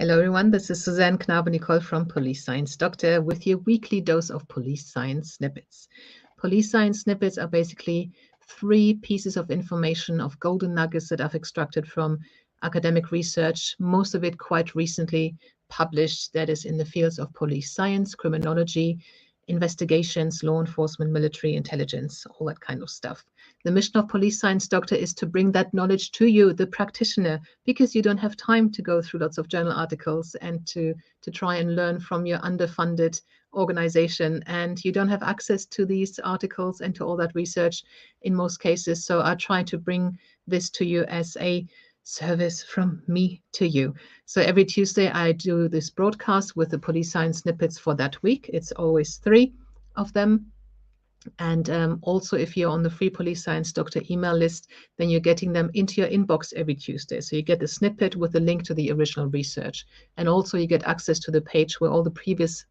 Hello everyone, this is Suzanne Knabe-Nicole from Police Science Doctor with your weekly dose of police science snippets. Police science snippets are basically 3 pieces of information, of golden nuggets that I've extracted from academic research, most of it quite recently published, that is in the fields of police science, criminology, investigations, law enforcement, military intelligence, all that kind of stuff. The mission of Police Science Doctor is to bring that knowledge to you, the practitioner, because you don't have time to go through lots of journal articles and to try and learn from your underfunded organization. And you don't have access to these articles and to all that research in most cases. So I try to bring this to you as a service from me to you. So every Tuesday I do this broadcast with the police science snippets for that week. It's always 3 of them. And also, if you're on the free Police Science Doctor email list, then you're getting them into your inbox every Tuesday. So you get the snippet with the link to the original research. And also you get access to the page where all the previous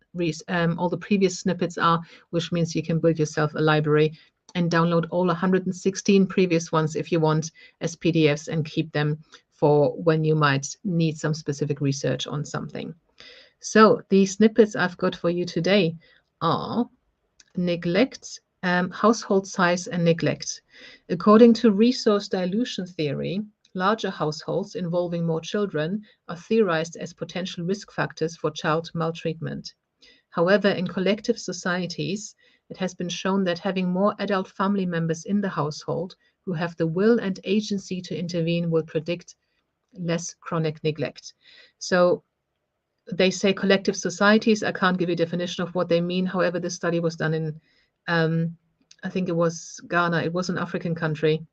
snippets are, which means you can build yourself a library and download all 116 previous ones if you want as PDFs and keep them for when you might need some specific research on something. So the snippets I've got for you today are neglect, household size and neglect. According to resource dilution theory, larger households involving more children are theorized as potential risk factors for child maltreatment. However, in collective societies, it has been shown that having more adult family members in the household who have the will and agency to intervene will predict less chronic neglect. So they say collective societies. I can't give you a definition of what they mean. However, this study was done in, I think it was Ghana. It was an African country.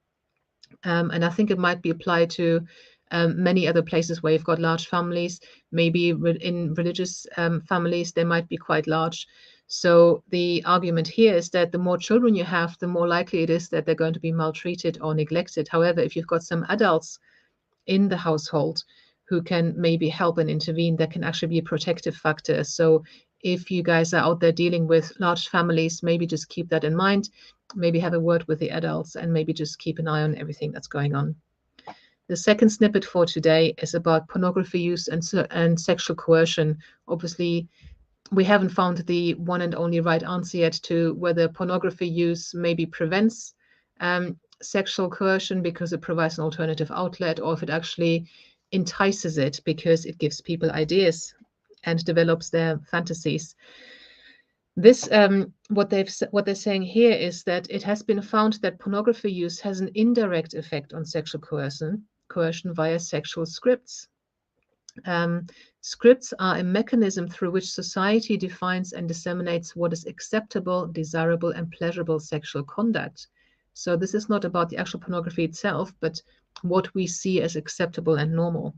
And I think it might be applied to many other places where you've got large families. Maybe in religious families, they might be quite large. So the argument here is that the more children you have, the more likely it is that they're going to be maltreated or neglected. However, if you've got some adults in the household who can maybe help and intervene, that can actually be a protective factor. So if you guys are out there dealing with large families, maybe just keep that in mind, maybe have a word with the adults and maybe just keep an eye on everything that's going on. The second snippet for today is about pornography use and sexual coercion. Obviously, we haven't found the one and only right answer yet to whether pornography use maybe prevents sexual coercion because it provides an alternative outlet, or if it actually entices it because it gives people ideas and develops their fantasies. This what they're saying here is that it has been found that pornography use has an indirect effect on sexual coercion via sexual scripts. Scripts are a mechanism through which society defines and disseminates what is acceptable, desirable, and pleasurable sexual conduct. So this is not about the actual pornography itself, but what we see as acceptable and normal.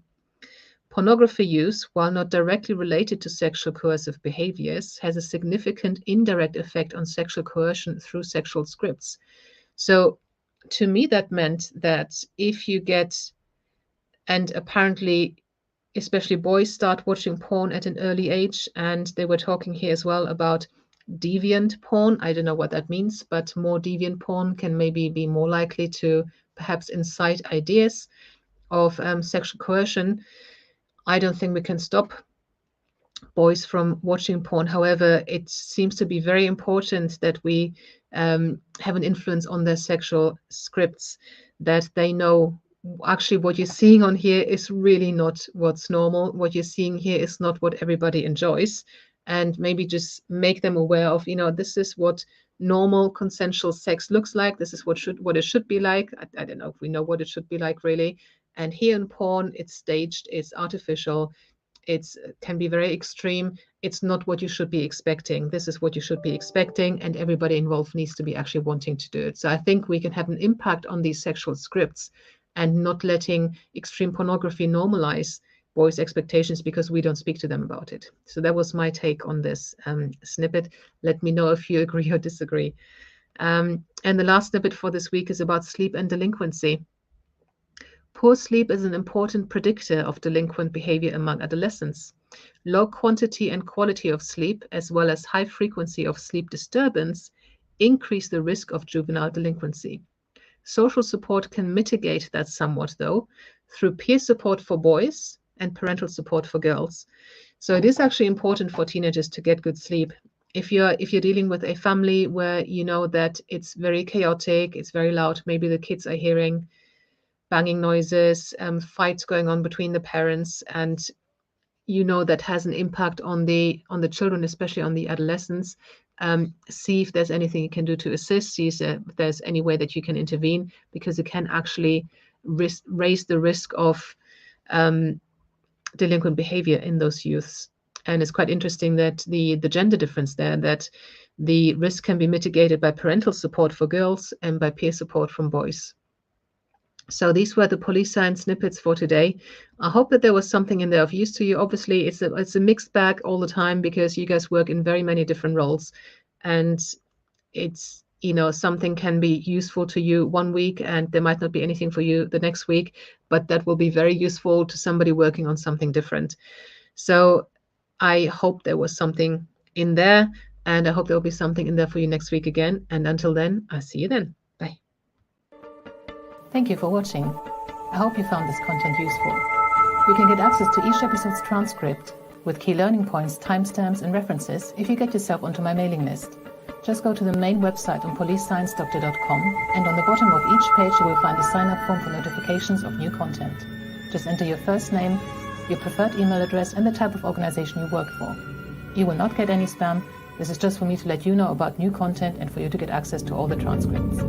Pornography use, while not directly related to sexual coercive behaviors, has a significant indirect effect on sexual coercion through sexual scripts. So to me, that meant that if you get, and apparently especially boys start watching porn at an early age, and they were talking here as well about deviant porn. I don't know what that means, but more deviant porn can maybe be more likely to perhaps incite ideas of sexual coercion. I don't think we can stop boys from watching porn. However, it seems to be very important that we have an influence on their sexual scripts, that they know actually what you're seeing on here is really not what's normal. What you're seeing here is not what everybody enjoys. And maybe just make them aware of, this is what normal consensual sex looks like. This is what it should be like. I don't know if we know what it should be like, really. And here in porn, it's staged, it's artificial, it can be very extreme. It's not what you should be expecting. This is what you should be expecting, and everybody involved needs to be actually wanting to do it. So I think we can have an impact on these sexual scripts and not letting extreme pornography normalize boys' expectations because we don't speak to them about it. So that was my take on this snippet. Let me know if you agree or disagree. And the last snippet for this week is about sleep and delinquency. Poor sleep is an important predictor of delinquent behavior among adolescents. Low quantity and quality of sleep, as well as high frequency of sleep disturbance, increase the risk of juvenile delinquency. Social support can mitigate that somewhat, though, through peer support for boys and parental support for girls. So it is actually important for teenagers to get good sleep. If you're dealing with a family where you know that it's very chaotic, it's very loud, maybe the kids are hearing banging noises, fights going on between the parents, and you know that has an impact on the children, especially on the adolescents. See if there's anything you can do to assist. See if there's any way that you can intervene, because it can actually raise the risk of delinquent behavior in those youths. And it's quite interesting that the gender difference there, that the risk can be mitigated by parental support for girls and by peer support from boys. So these were the police science snippets for today. I hope that there was something in there of use to you. Obviously, it's a mixed bag all the time, because you guys work in very many different roles, and it's, you know, something can be useful to you one week and there might not be anything for you the next week, but that will be very useful to somebody working on something different. So I hope there was something in there, and I hope there will be something in there for you next week again. And until then, I'll see you then. Bye. Thank you for watching. I hope you found this content useful. You can get access to each episode's transcript with key learning points, timestamps, and references if you get yourself onto my mailing list. Just go to the main website on policesciencedoctor.com, and on the bottom of each page you will find a sign-up form for notifications of new content. Just enter your first name, your preferred email address, and the type of organization you work for. You will not get any spam. This is just for me to let you know about new content and for you to get access to all the transcripts.